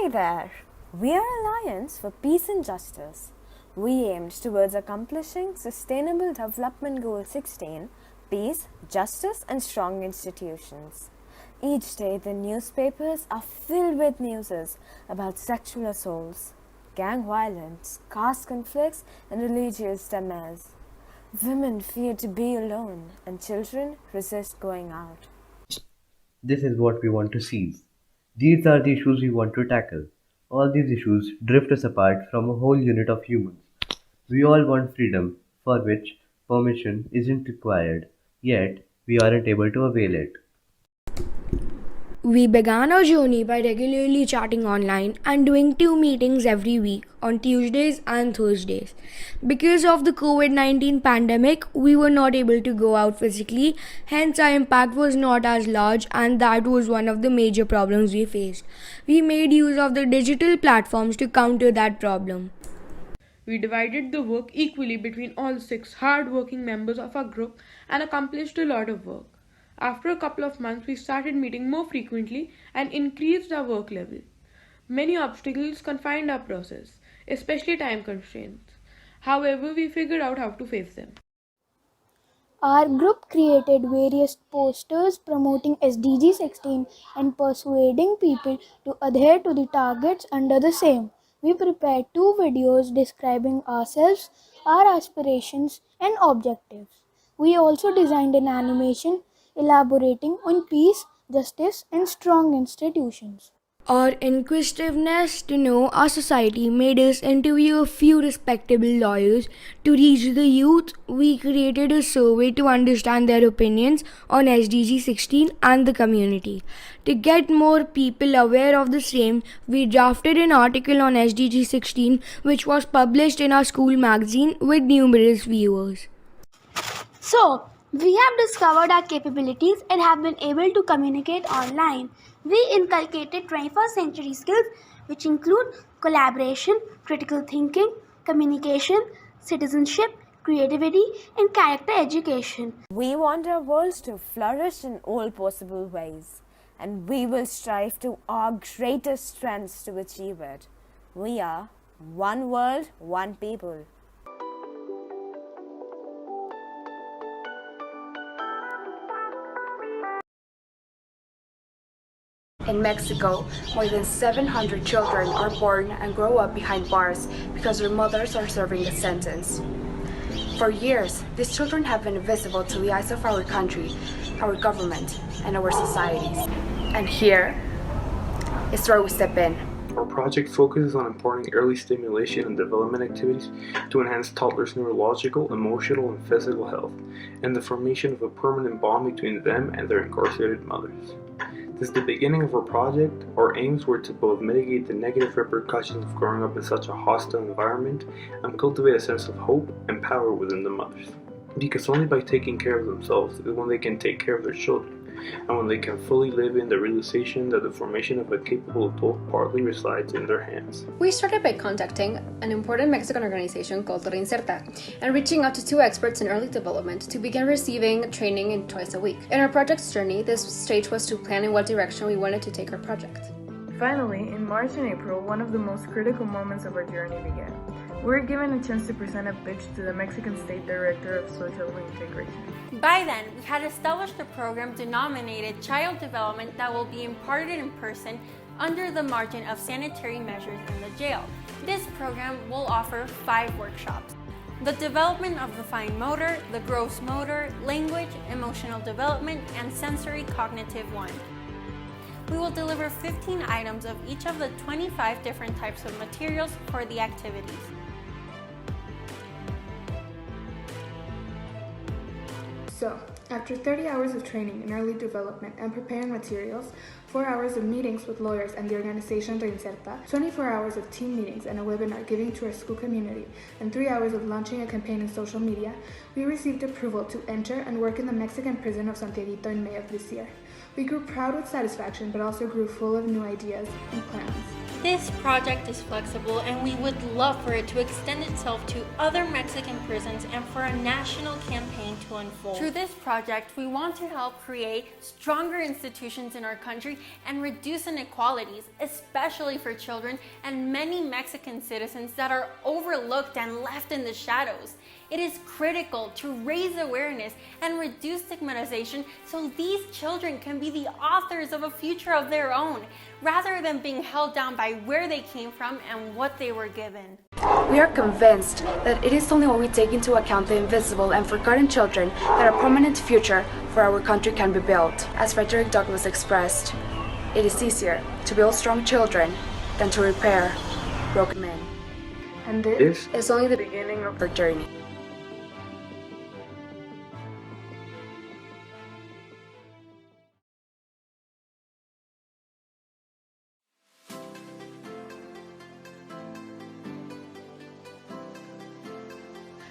Hi there! We are Alliance for Peace and Justice. We aimed towards accomplishing Sustainable Development Goal 16, Peace, Justice and Strong Institutions. Each day the newspapers are filled with news about sexual assaults, gang violence, caste conflicts and religious demise. Women fear to be alone and children resist going out. This is what we want to seize. These are the issues we want to tackle. All these issues drift us apart from a whole unit of humans. We all want freedom, for which permission isn't required, yet we aren't able to avail it. We began our journey by regularly chatting online and doing 2 meetings every week on Tuesdays and Thursdays. Because of the COVID 19 pandemic, we were not able to go out physically, hence, our impact was not as large, and that was one of the major problems we faced. We made use of the digital platforms to counter that problem. We divided the work equally between all six hard-working members of our group and accomplished a lot of work. After a couple of months, we started meeting more frequently and increased our work level. Many obstacles confined our process, especially time constraints. However, we figured out how to face them. Our group created various posters promoting SDG 16 and persuading people to adhere to the targets under the same. We prepared 2 videos describing ourselves, our aspirations, and objectives. We also designed an animation elaborating on peace, justice, and strong institutions. Our inquisitiveness to know our society made us interview a few respectable lawyers. To reach the youth, we created a survey to understand their opinions on SDG 16 and the community. To get more people aware of the same, we drafted an article on SDG 16 which was published in our school magazine with numerous viewers. So, we have discovered our capabilities and have been able to communicate online. We inculcated 21st century skills which include collaboration, critical thinking, communication, citizenship, creativity, and character education. We want our world to flourish in all possible ways, and we will strive to our greatest strengths to achieve it. We are one world, one people. In Mexico, more than 700 children are born and grow up behind bars because their mothers are serving a sentence. For years, these children have been invisible to the eyes of our country, our government, and our societies. And here is where we step in. Our project focuses on important early stimulation and development activities to enhance toddlers' neurological, emotional, and physical health, and the formation of a permanent bond between them and their incarcerated mothers. Since the beginning of our project, our aims were to both mitigate the negative repercussions of growing up in such a hostile environment and cultivate a sense of hope and power within the mothers. Because only by taking care of themselves is when they can take care of their children, and when they can fully live in the realization that the formation of a capable adult partly resides in their hands. We started by contacting an important Mexican organization called Reinserta and reaching out to 2 experts in early development to begin receiving training twice a week. In our project's journey, this stage was to plan in what direction we wanted to take our project. Finally, in March and April, one of the most critical moments of our journey began. We were given a chance to present a pitch to the Mexican State Director of Social Reintegration. By then, we had established a program denominated Child Development that will be imparted in person under the margin of sanitary measures in the jail. This program will offer 5 workshops: the development of the fine motor, the gross motor, language, emotional development, and sensory cognitive one. We will deliver 15 items of each of the 25 different types of materials for the activities. So, after 30 hours of training in early development and preparing materials, 4 hours of meetings with lawyers and the organization Reinserta, 24 hours of team meetings and a webinar giving to our school community, and 3 hours of launching a campaign in social media, we received approval to enter and work in the Mexican prison of Santiaguito in May of this year. We grew proud with satisfaction, but also grew full of new ideas and plans. This project is flexible, and we would love for it to extend itself to other Mexican prisons and for a national campaign to unfold. Through this project, we want to help create stronger institutions in our country and reduce inequalities, especially for children and many Mexican citizens that are overlooked and left in the shadows. It is critical to raise awareness and reduce stigmatization so these children can be the authors of a future of their own, rather than being held down by where they came from and what they were given. We are convinced that it is only when we take into account the invisible and forgotten children that a permanent future for our country can be built. As Frederick Douglass expressed, it is easier to build strong children than to repair broken men. And this is only the beginning of our journey.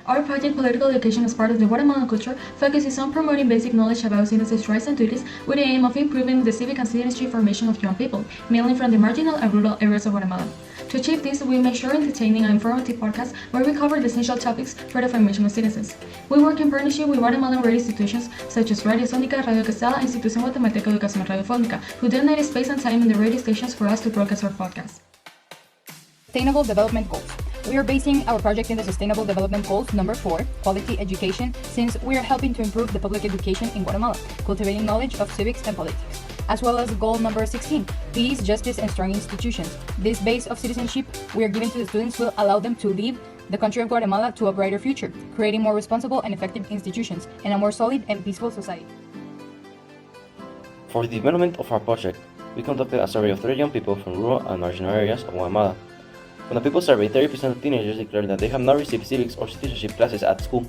Our project, Political Education as part of the Guatemalan culture, focuses on promoting basic knowledge about citizens' rights and duties with the aim of improving the civic and citizenship formation of young people, mainly from the marginal and rural areas of Guatemala. To achieve this, we make sure entertaining and informative podcasts where we cover the essential topics for the formation of citizens. We work in partnership with Guatemalan radio institutions such as Radio Sónica, Radio Quesada, and Institución Guatemalteca de Educación Radiofónica, who donated space and time in the radio stations for us to broadcast our podcast. Sustainable Development Goals. We are basing our project in the Sustainable Development Goals number 4, Quality Education, since we are helping to improve the public education in Guatemala, cultivating knowledge of civics and politics, as well as goal number 16, Peace, Justice, and Strong Institutions. This base of citizenship we are giving to the students will allow them to lead the country of Guatemala to a brighter future, creating more responsible and effective institutions and a more solid and peaceful society. For the development of our project, we conducted a survey of 30 young people from rural and marginal areas of Guatemala. When the people surveyed, 30% of teenagers declared that they have not received civics or citizenship classes at school.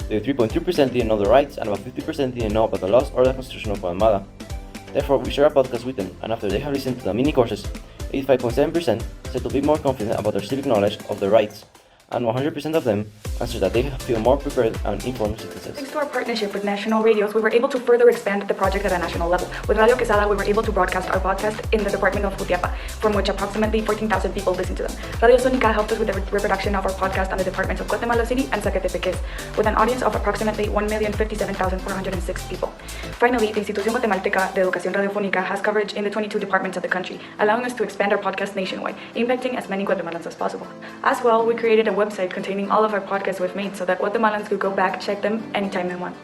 3.3% didn't know the rights, and about 50% didn't know about the laws or the Constitution of Guatemala. Therefore, we shared a podcast with them, and after they have listened to the mini courses, 85.7% said to be more confident about their civic knowledge of their rights, and 100% of them answered that they feel more prepared and informed citizens. Thanks to our partnership with national radios, we were able to further expand the project at a national level. With Radio Quesada, we were able to broadcast our podcast in the department of Jutiapa, from which approximately 14,000 people listen to them. Radio Sónica helped us with the reproduction of our podcast on the departments of Guatemala City and Zacatepeques, with an audience of approximately 1,057,406 people. Finally, the Institución Guatemalteca de Educación Radiofónica has coverage in the 22 departments of the country, allowing us to expand our podcast nationwide, impacting as many Guatemalans as possible. As well, we created a website containing all of our podcasts we've made so that Guatemalans could go back, check them anytime they want.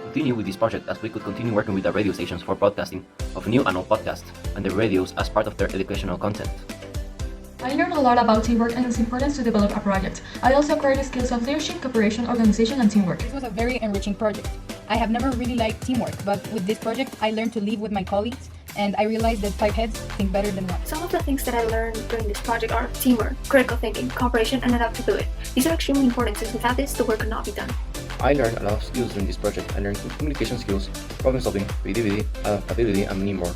Continue with this project as we could continue working with the radio stations for broadcasting of new and old podcasts and the radios as part of their educational content. I learned a lot about teamwork and its importance to develop a project. I also acquired the skills of leadership, cooperation, organization, and teamwork. This was a very enriching project. I have never really liked teamwork, but with this project I learned to live with my colleagues, and I realized that 5 heads think better than one. Some of the things that I learned during this project are teamwork, critical thinking, cooperation, and adaptability. These are extremely important since without this, the work could not be done. I learned a lot of skills during this project. I learned communication skills, problem solving, creativity, adaptability, and many more.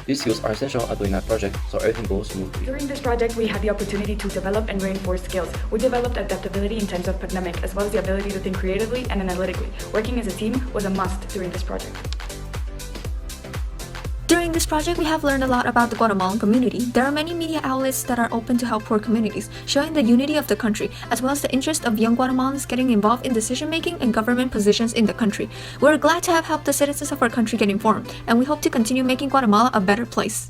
These skills are essential at doing that project so everything goes smoothly. During this project, we had the opportunity to develop and reinforce skills. We developed adaptability in times of pandemic, as well as the ability to think creatively and analytically. Working as a team was a must during this project. During this project, we have learned a lot about the Guatemalan community. There are many media outlets that are open to help poor communities, showing the unity of the country, as well as the interest of young Guatemalans getting involved in decision-making and government positions in the country. We're glad to have helped the citizens of our country get informed, and we hope to continue making Guatemala a better place.